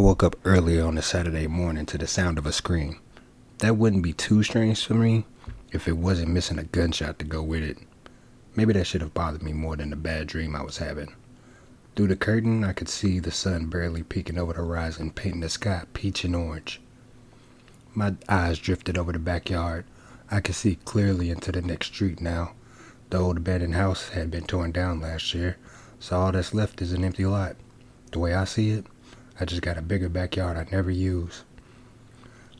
woke up early on a Saturday morning to the sound of a scream. That wouldn't be too strange for me if it wasn't missing a gunshot to go with it. Maybe that should have bothered me more than the bad dream I was having. Through the curtain, I could see the sun barely peeking over the horizon, painting the sky peach and orange. My eyes drifted over the backyard. I could see clearly into the next street now. The old abandoned house had been torn down last year, so all that's left is an empty lot. The way I see it, I just got a bigger backyard I never use.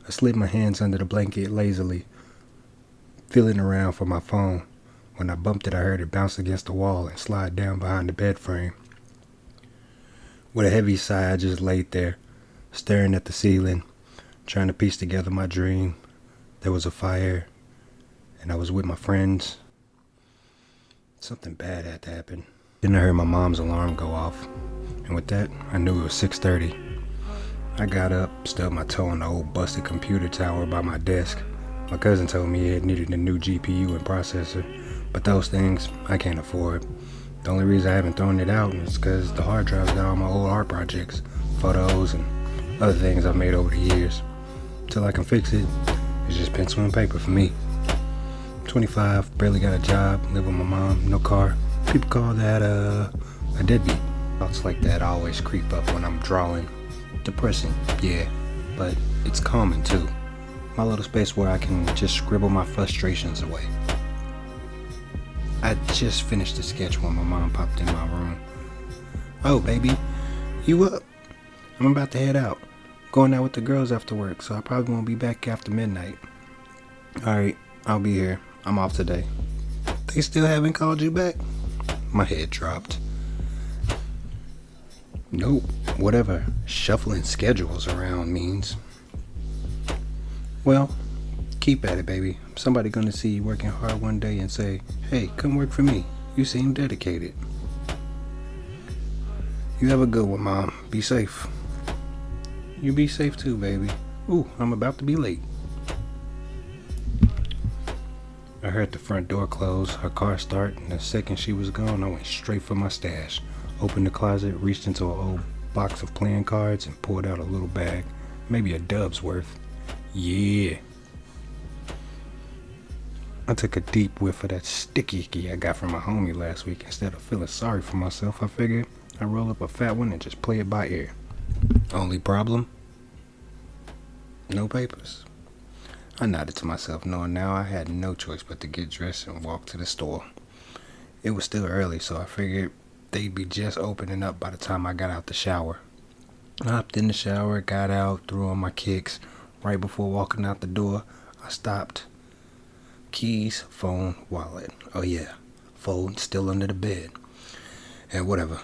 I slid my hands under the blanket lazily, feeling around for my phone. When I bumped it, I heard it bounce against the wall and slide down behind the bed frame. With a heavy sigh, I just laid there, staring at the ceiling, trying to piece together my dream. There was a fire, and I was with my friends. Something bad had to happen. Then I heard my mom's alarm go off, and with that, I knew it was 6:30. I got up, stubbed my toe on the old busted computer tower by my desk. My cousin told me it needed a new GPU and processor, but those things I can't afford. The only reason I haven't thrown it out is because the hard drive's got all my old art projects, photos, and other things I've made over the years. Till I can fix it, it's just pencil and paper for me. 25, barely got a job, live with my mom, no car. People call that a deadbeat. Thoughts like that always creep up when I'm drawing. Depressing, yeah, but it's calming too. My little space where I can just scribble my frustrations away. I just finished the sketch when my mom popped in my room. "Oh, baby, you up? I'm about to head out. Going out with the girls after work, so I probably won't be back after midnight." "Alright, I'll be here. I'm off today." "They still haven't called you back?" My head dropped. Nope, whatever shuffling schedules around means. "Well, keep at it, baby. Somebody gonna see you working hard one day and say, 'Hey, come work for me. You seem dedicated.'" "You have a good one, Mom. Be safe." "You be safe too, baby. Ooh, I'm about to be late." I heard the front door close, her car start, and the second she was gone, I went straight for my stash. Opened the closet, reached into an old box of playing cards, and pulled out a little bag, maybe a dub's worth. Yeah. I took a deep whiff of that sticky icky I got from my homie last week. Instead of feeling sorry for myself, I figured I'd roll up a fat one and just play it by ear. Only problem? No papers. I nodded to myself, knowing now I had no choice but to get dressed and walk to the store. It was still early, so I figured they'd be just opening up by the time I got out the shower. I hopped in the shower, got out, threw on my kicks. Right before walking out the door, I stopped. Keys, phone, wallet. Oh yeah, phone still under the bed. And whatever.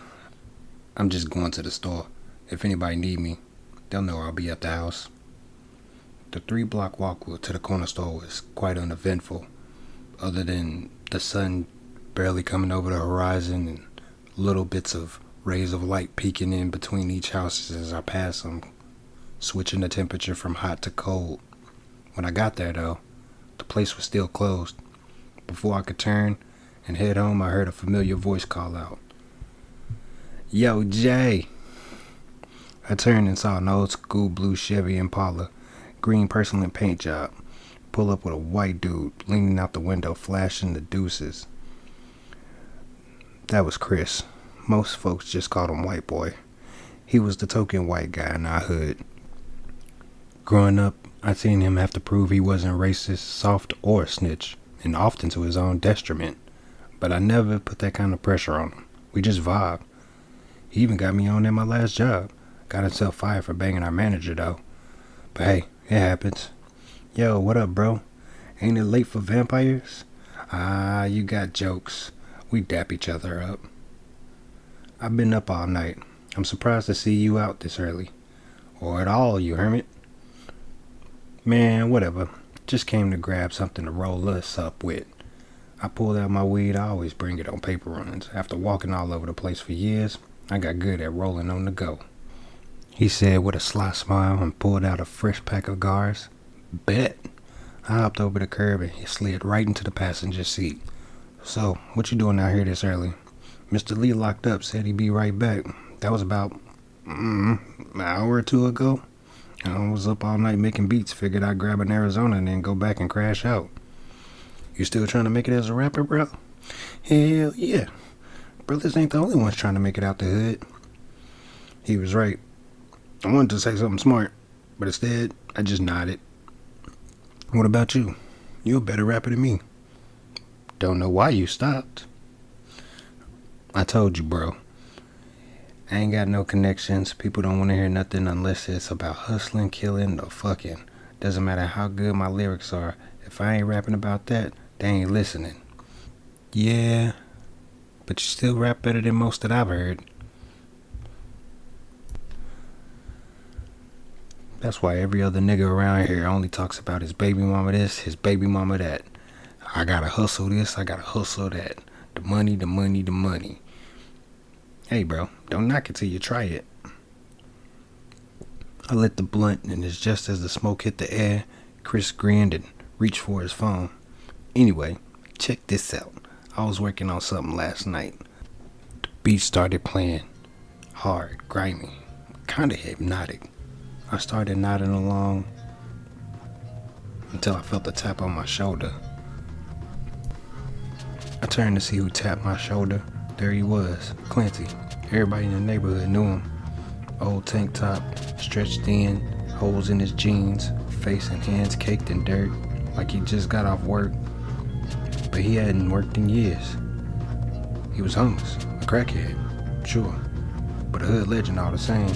I'm just going to the store. If anybody need me, they'll know I'll be at the house. The 3-block walk to the corner store was quite uneventful, other than the sun barely coming over the horizon and little bits of rays of light peeking in between each house as I passed them, switching the temperature from hot to cold. When I got there, though, the place was still closed. Before I could turn and head home, I heard a familiar voice call out, "Yo, Jay." I turned and saw an old school blue Chevy Impala, green porcelain paint job, pull up with a white dude leaning out the window flashing the deuces. That was Chris. Most folks just called him White Boy. He was the token white guy in our hood. Growing up, I seen him have to prove he wasn't racist, soft, or a snitch, and often to his own detriment. But I never put that kind of pressure on him. We just vibed. He even got me on at my last job. Got himself fired for banging our manager, though. But hey, it happens. "Yo, what up, bro? Ain't it late for vampires?" "Ah, you got jokes." We dap each other up. "I've been up all night. I'm surprised to see you out this early. Or at all, you hermit." "Man, whatever. Just came to grab something to roll us up with." I pulled out my weed. I always bring it on paper runs. After walking all over the place for years, I got good at rolling on the go. He said with a sly smile and pulled out a fresh pack of cigars. "Bet." I hopped over the curb and he slid right into the passenger seat. "So, what you doing out here this early?" "Mr. Lee locked up, said he'd be right back. That was about an hour or two ago. I was up all night making beats. Figured I'd grab an Arizona and then go back and crash out. You still trying to make it as a rapper, bro? Hell yeah. Brothers ain't the only ones trying to make it out the hood. He was right. I wanted to say something smart, but instead, I just nodded. What about you? You a better rapper than me. Don't know why you stopped. I told you, bro. I ain't got no connections. People don't want to hear nothing unless it's about hustling, killing, or fucking. Doesn't matter how good my lyrics are. If I ain't rapping about that, they ain't listening. Yeah, but you still rap better than most that I've heard. That's why every other nigga around here only talks about his baby mama this, his baby mama that. I gotta hustle this, I gotta hustle that. The money, the money, the money. Hey bro, don't knock it till you try it. I lit the blunt, and it's just as the smoke hit the air, Chris grinned and reached for his phone. Anyway, check this out. I was working on something last night. The beat started playing. Hard, grimy, kinda hypnotic. I started nodding along until I felt a tap on my shoulder. I turned to see who tapped my shoulder. There he was, Clancy. Everybody in the neighborhood knew him. Old tank top, stretched thin, holes in his jeans, face and hands caked in dirt, like he just got off work. But he hadn't worked in years. He was homeless, a crackhead, sure, but a hood legend all the same.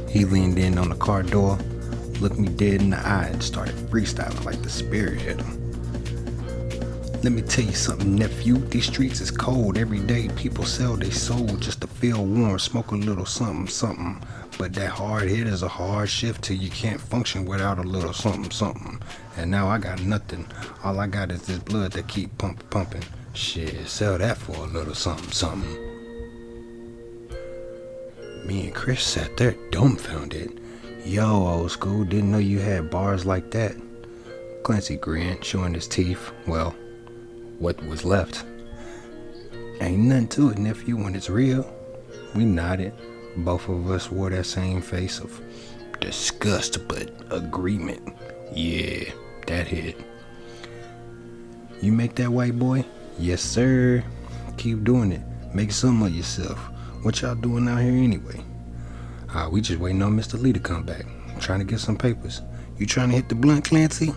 He leaned in on the car door, looked me dead in the eye, and started freestyling like the spirit hit him. Let me tell you something, nephew. These streets is cold. Every day people sell their soul just to feel warm, smoke a little something, something. But that hard hit is a hard shift till you can't function without a little something, something. And now I got nothing. All I got is this blood that keep pumping. Shit, sell that for a little something, something. Me and Chris sat there dumbfounded. Yo, old school, didn't know you had bars like that. Clancy grinned, showing his teeth. Well, what was left. Ain't nothing to it, nephew, when it's real. We nodded. Both of us wore that same face of disgust but agreement. Yeah, that hit. You make that white boy? Yes, sir. Keep doing it. Make some of yourself. What y'all doing out here anyway? We just waiting on Mr. Lee to come back. Trying to get some papers. You trying to hit the blunt, Clancy?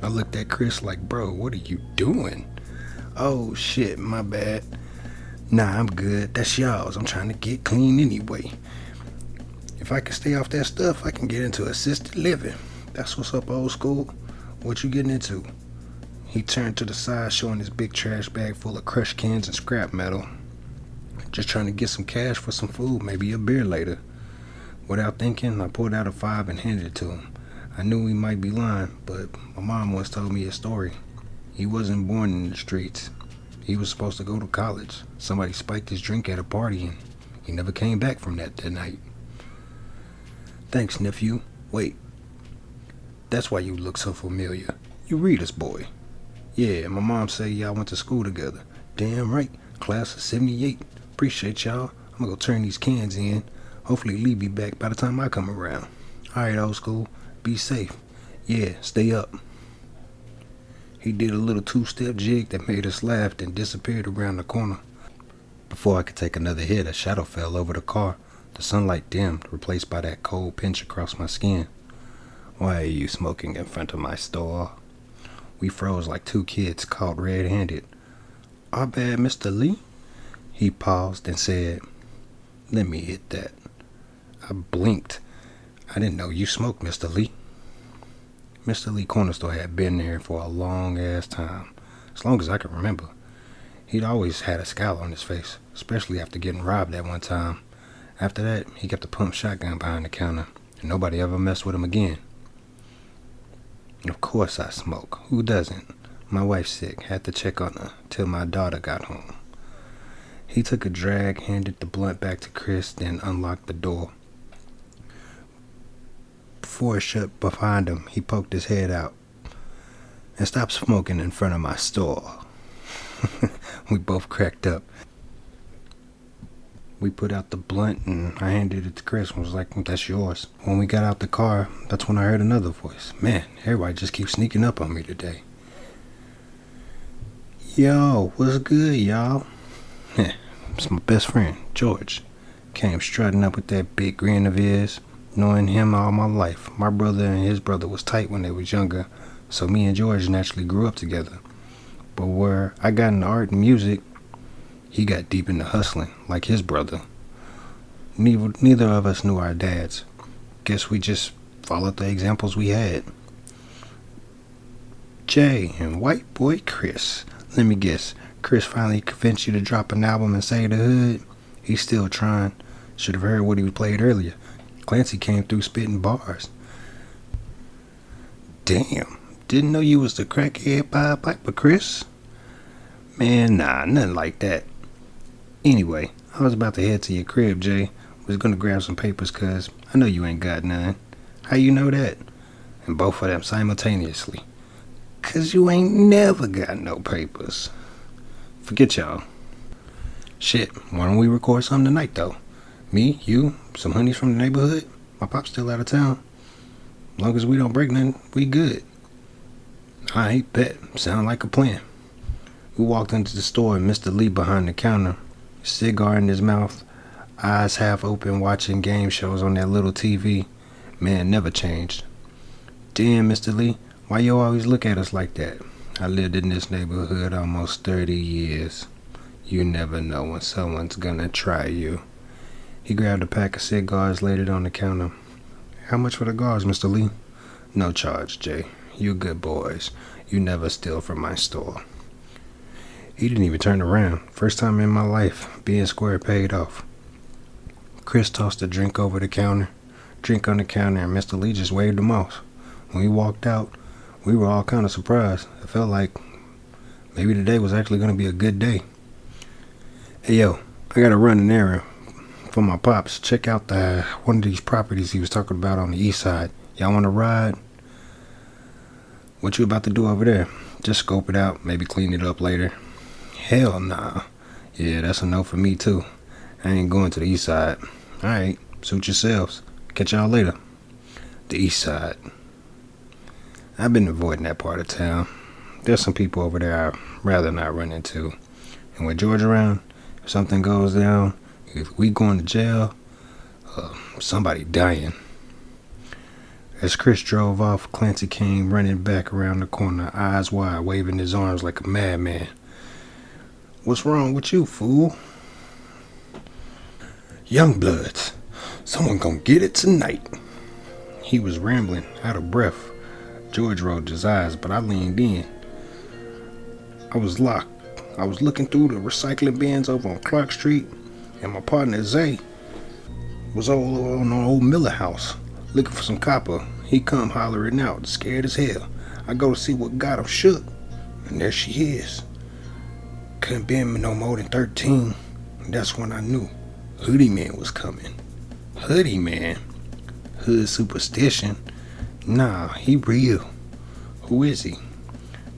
I looked at Chris like, bro, what are you doing? Oh shit, my bad. Nah, I'm good. That's y'all's. I'm trying to get clean anyway. If I can stay off that stuff, I can get into assisted living. That's what's up, old school. What you getting into? He turned to the side, showing his big trash bag full of crushed cans and scrap metal. Just trying to get some cash for some food, maybe a beer later. Without thinking, I pulled out a $5 and handed it to him. I knew he might be lying, but my mom once told me a story. He wasn't born in the streets. He was supposed to go to college. Somebody spiked his drink at a party and he never came back from that night. Thanks, nephew. Wait. That's why you look so familiar. You Rita's boy. Yeah, my mom said y'all went to school together. Damn right. Class of 78. Appreciate y'all. I'm gonna go turn these cans in. Hopefully Lee be back by the time I come around. Alright, old school. Be safe. Yeah, stay up. He did a little two-step jig that made us laugh, then disappeared around the corner. Before I could take another hit, a shadow fell over the car. The sunlight dimmed, replaced by that cold pinch across my skin. Why are you smoking in front of my store? We froze like two kids caught red-handed. Our bad, Mr. Lee? He paused and said, let me hit that. I blinked. I didn't know you smoked, Mr. Lee. Mr. Lee Corner Store had been there for a long-ass time, as long as I can remember. He'd always had a scowl on his face, especially after getting robbed that one time. After that, he kept a pump shotgun behind the counter, and nobody ever messed with him again. Of course I smoke. Who doesn't? My wife's sick. Had to check on her till my daughter got home. He took a drag, handed the blunt back to Chris, then unlocked the door. Before it shut behind him, he poked his head out. And stop smoking in front of my store. We both cracked up. We put out the blunt and I handed it to Chris and was like, that's yours. When we got out the car, that's when I heard another voice. Man, everybody just keeps sneaking up on me today. Yo, what's good, y'all? It's my best friend, George. Came strutting up with that big grin of his. Knowing him all my life, my brother and his brother was tight when they was younger, so me and George naturally grew up together. But where I got into art and music, he got deep into hustling, like his brother. Neither of us knew our dads. Guess we just followed the examples we had. Jay and white boy Chris. Let me guess, Chris finally convinced you to drop an album and say the hood? He's still trying. Should have heard what he played earlier. Clancy came through spitting bars. Damn, didn't know you was the crackhead Pied Piper, Chris. Man, nah, nothing like that. Anyway, I was about to head to your crib, Jay. Was gonna grab some papers, cuz I know you ain't got none. How you know that? And both of them simultaneously. Cuz you ain't never got no papers. Forget y'all. Shit, why don't we record something tonight, though? Me, you, some honeys from the neighborhood. My pop's still out of town. As long as we don't break nothing, we good. Alright, bet. Sound like a plan. We walked into the store and Mr. Lee behind the counter, cigar in his mouth, eyes half open, watching game shows on that little TV. Man, never changed. Damn, Mr. Lee, why you always look at us like that? I lived in this neighborhood almost 30 years. You never know when someone's gonna try you. He grabbed a pack of cigars, laid it on the counter. How much for the cigars, Mr. Lee? No charge, Jay. You good boys. You never steal from my store. He didn't even turn around. First time in my life, being square paid off. Chris tossed a drink over the counter. Drink on the counter, and Mr. Lee just waved him off. When we walked out, we were all kind of surprised. It felt like maybe today was actually going to be a good day. Hey, yo, I got to run an errand for my pops. Check out one of these properties he was talking about on the east side. Y'all want to ride? What you about to do over there? Just scope it out, maybe clean it up later. Hell nah. Yeah, that's a no for me too. I ain't going to the east side. Alright, suit yourselves. Catch y'all later. The east side. I've been avoiding that part of town. There's some people over there I'd rather not run into. And with George around, if something goes down, if we going to jail, somebody dying. As Chris drove off, Clancy came running back around the corner, eyes wide, waving his arms like a madman. What's wrong with you, fool? Young bloods, someone gonna get it tonight. He was rambling, out of breath. George rolled his eyes, but I leaned in. I was locked. I was looking through the recycling bins over on Clark Street, and my partner Zay was all on the old Miller house, looking for some copper. He come hollering out, scared as hell. I go to see what got him shook, and there she is. Couldn't been no more than 13. That's when I knew Hoodie Man was coming. Hoodie Man? Hood superstition? Nah, he real. Who is he?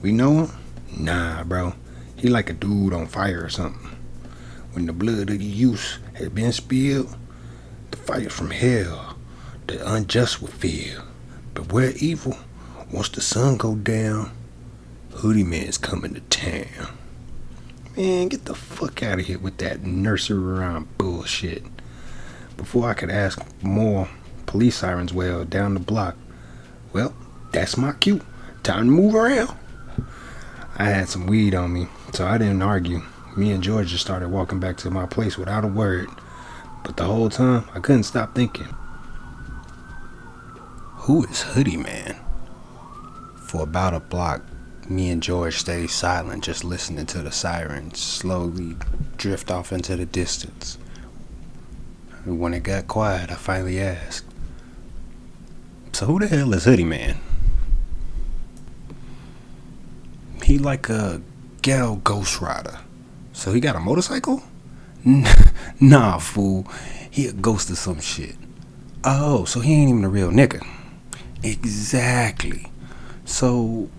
We know him? Nah, bro. He like a dude on fire or something. When the blood of the youth had been spilled, the fire from hell, the unjust will feel. But where evil, once the sun go down, Hoodie Man's coming to town. Man, get the fuck out of here with that nursery rhyme bullshit. Before I could ask more, police sirens wailed down the block. Well, that's my cue. Time to move around. I had some weed on me, so I didn't argue. Me and George just started walking back to my place without a word. But the whole time, I couldn't stop thinking. Who is Hoodie Man? For about a block, me and George stayed silent, just listening to the sirens slowly drift off into the distance. When it got quiet, I finally asked, so who the hell is Hoodie Man? He like a ghetto ghost rider. So he got a motorcycle? Nah, fool. He a ghost or some shit. Oh, so he ain't even a real nigga. Exactly. So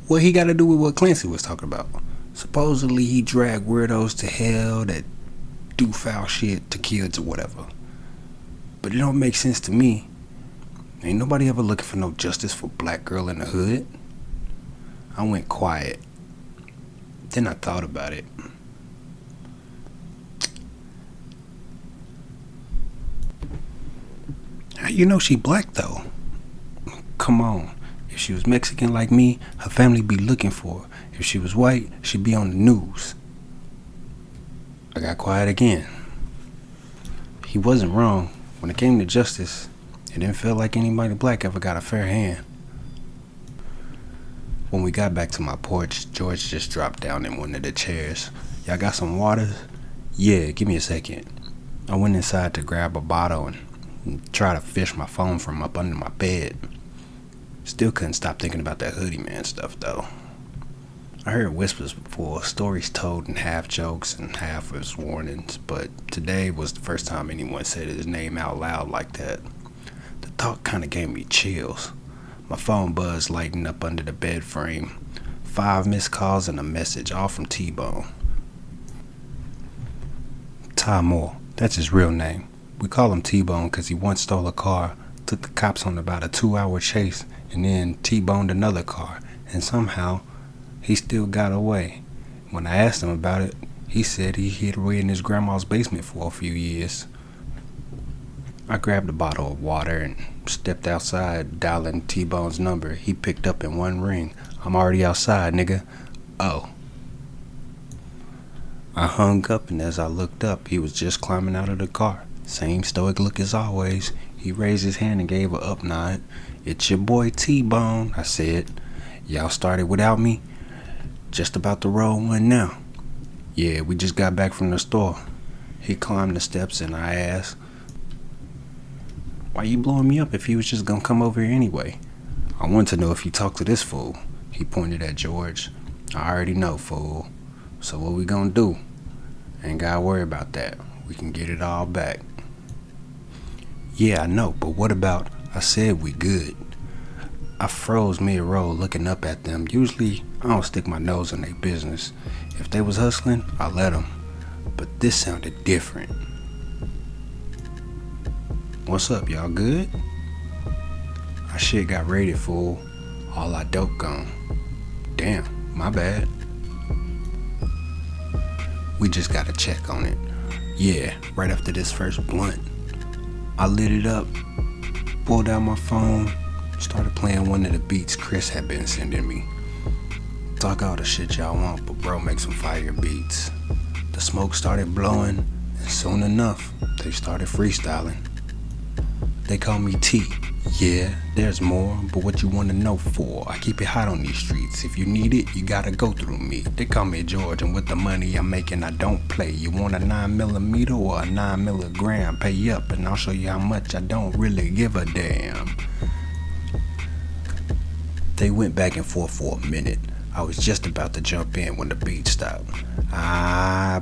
what he got to do with what Clancy was talking about? Supposedly he dragged weirdos to hell that do foul shit to kids or whatever. But it don't make sense to me. Ain't nobody ever looking for no justice for black girl in the hood. I went quiet. Then I thought about it. How you know she black though? Come on. If she was Mexican like me, her family be looking for her. If she was white, she'd be on the news. I got quiet again. He wasn't wrong. When it came to justice, it didn't feel like anybody black ever got a fair hand. When we got back to my porch, George just dropped down in one of the chairs. Y'all got some water? Yeah, give me a second. I went inside to grab a bottle and try to fish my phone from up under my bed. Still couldn't stop thinking about that hoodie man stuff though. I heard whispers before, stories told in half jokes and half as warnings, but today was the first time anyone said his name out loud like that. The thought kinda gave me chills. My phone buzzed, lighting up under the bed frame. 5 missed calls and a message, all from T-Bone. Ty Moore, that's his real name. We call him T-Bone because he once stole a car, took the cops on about a 2-hour chase, and then T-boned another car, and somehow he still got away. When I asked him about it, he said he hid away in his grandma's basement for a few years. I grabbed a bottle of water and stepped outside, dialing T-Bone's number. He picked up in one ring. I'm already outside, nigga. Oh. I hung up, and as I looked up, he was just climbing out of the car. Same stoic look as always. He raised his hand and gave a up nod. It's your boy T-Bone, I said. Y'all started without me? Just about to roll one now. Yeah, we just got back from the store. He climbed the steps and I asked, why you blowing me up if he was just gonna come over here anyway? I want to know if you talked to this fool. He pointed at George. I already know, fool. So what we gonna do? Ain't gotta worry about that. We can get it all back. Yeah, I know, but what about, I said we good. I froze mid-roll looking up at them. Usually, I don't stick my nose in their business. If they was hustling, I let them. But this sounded different. What's up, y'all good? Our shit got raided, fool. All our dope gone. Damn, my bad. We just gotta check on it. Yeah, right after this first blunt. I lit it up, pulled out my phone, started playing one of the beats Chris had been sending me. Talk all the shit y'all want, but bro, make some fire beats. The smoke started blowing, and soon enough, they started freestyling. They call me T. Yeah, there's more, but what you wanna know for? I keep it hot on these streets. If you need it, you gotta go through me. They call me George, and with the money I'm making, I don't play. You want a 9mm or a 9mg? Pay up, and I'll show you how much I don't really give a damn. They went back and forth for a minute. I was just about to jump in when the beat stopped.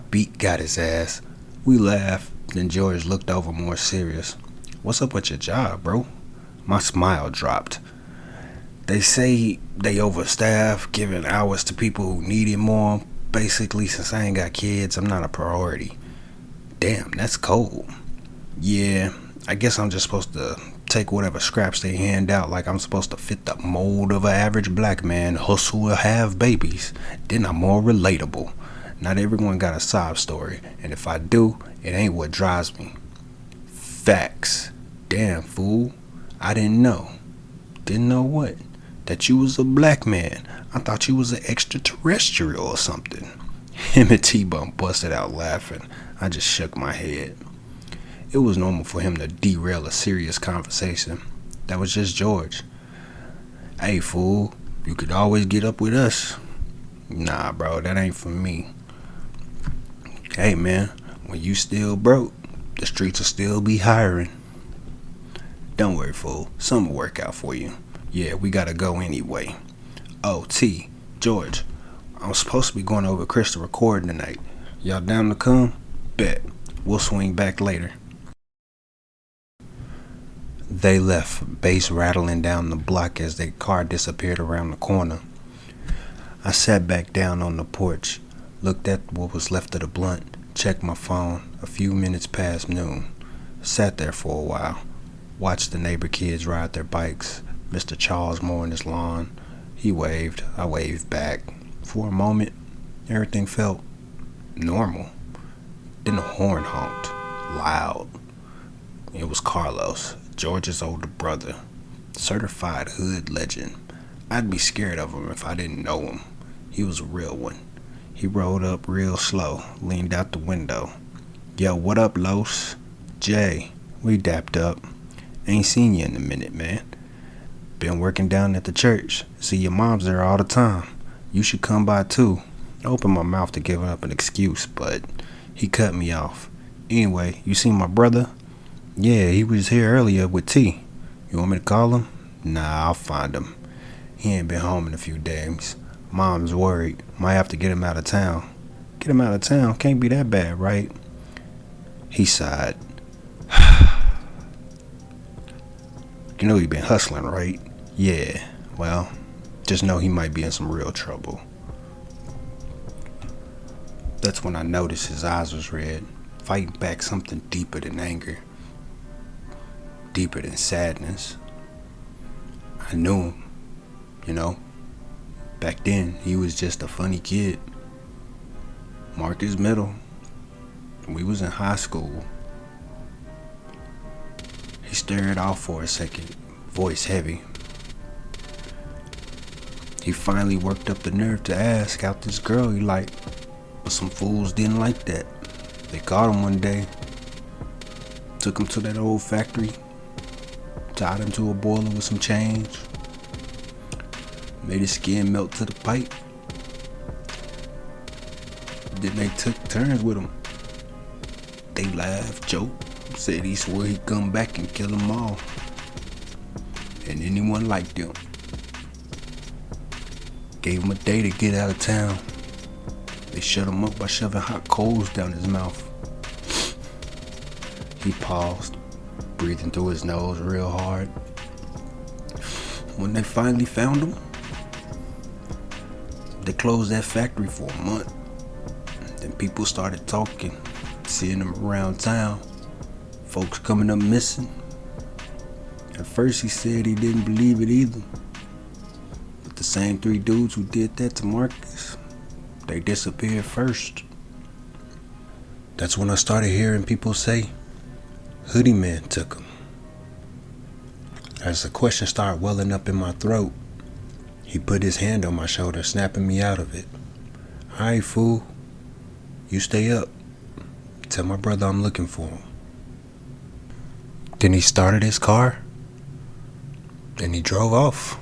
Beat got his ass. We laughed, then George looked over more serious. What's up with your job, bro? My smile dropped. They say they overstaff, giving hours to people who need it more. Basically, since I ain't got kids, I'm not a priority. Damn, that's cold. Yeah, I guess I'm just supposed to take whatever scraps they hand out like I'm supposed to fit the mold of an average black man, hustle or have babies. Then I'm more relatable. Not everyone got a sob story, and if I do, it ain't what drives me. Facts. Damn, fool. I didn't know. Didn't know what? That you was a black man. I thought you was an extraterrestrial or something. Him and T-Bone busted out laughing. I just shook my head. It was normal for him to derail a serious conversation. That was just George. Hey, fool, you could always get up with us. Nah, bro, that ain't for me. Hey, man, when you still broke, the streets will still be hiring. Don't worry, fool. Something will work out for you. Yeah, we gotta go anyway. Oh, T, George, I'm supposed to be going over Chris to record tonight. Y'all down to come? Bet. We'll swing back later. They left, bass rattling down the block as their car disappeared around the corner. I sat back down on the porch, looked at what was left of the blunt, Checked my phone, a few minutes past noon. Sat there for a while. Watched the neighbor kids ride their bikes. Mr. Charles mowing his lawn. He waved. I waved back. For a moment, everything felt normal. Then a horn honked. Loud. It was Carlos, George's older brother. Certified hood legend. I'd be scared of him if I didn't know him. He was a real one. He rolled up real slow, leaned out the window. Yo, what up, Los? Jay, we dapped up. Ain't seen you in a minute, man. Been working down at the church. See, your mom's there all the time. You should come by too. I opened my mouth to give up an excuse, but he cut me off. Anyway, you seen my brother? Yeah, he was here earlier with T. You want me to call him? Nah, I'll find him. He ain't been home in a few days. Mom's worried. Might have to get him out of town. Get him out of town? Can't be that bad, right? He sighed. You know he been hustling, right? Yeah, well, just know he might be in some real trouble. That's when I noticed his eyes was red, fighting back something deeper than anger. Deeper than sadness. I knew him, you know. Back then, he was just a funny kid. Marked his middle. We was in high school. He stared off for a second, voice heavy. He finally worked up the nerve to ask out this girl he liked, but some fools didn't like that. They caught him one day, took him to that old factory, tied him to a boiler with some change, made his skin melt to the pipe. Then they took turns with him. They laughed, joked, said he swore he'd come back and kill them all. And anyone liked him. Gave him a day to get out of town. They shut him up by shoving hot coals down his mouth. He paused, breathing through his nose real hard. When they finally found him, they closed that factory for a month. Then people started talking, seeing him around town. Folks coming up missing. At first he said he didn't believe it either. But the same 3 dudes who did that to Marcus, they disappeared first. That's when I started hearing people say, Hoodie Man took him. As the question started welling up in my throat, he put his hand on my shoulder, snapping me out of it. Alright, fool. You stay up. Tell my brother I'm looking for him. Then he started his car, and he drove off.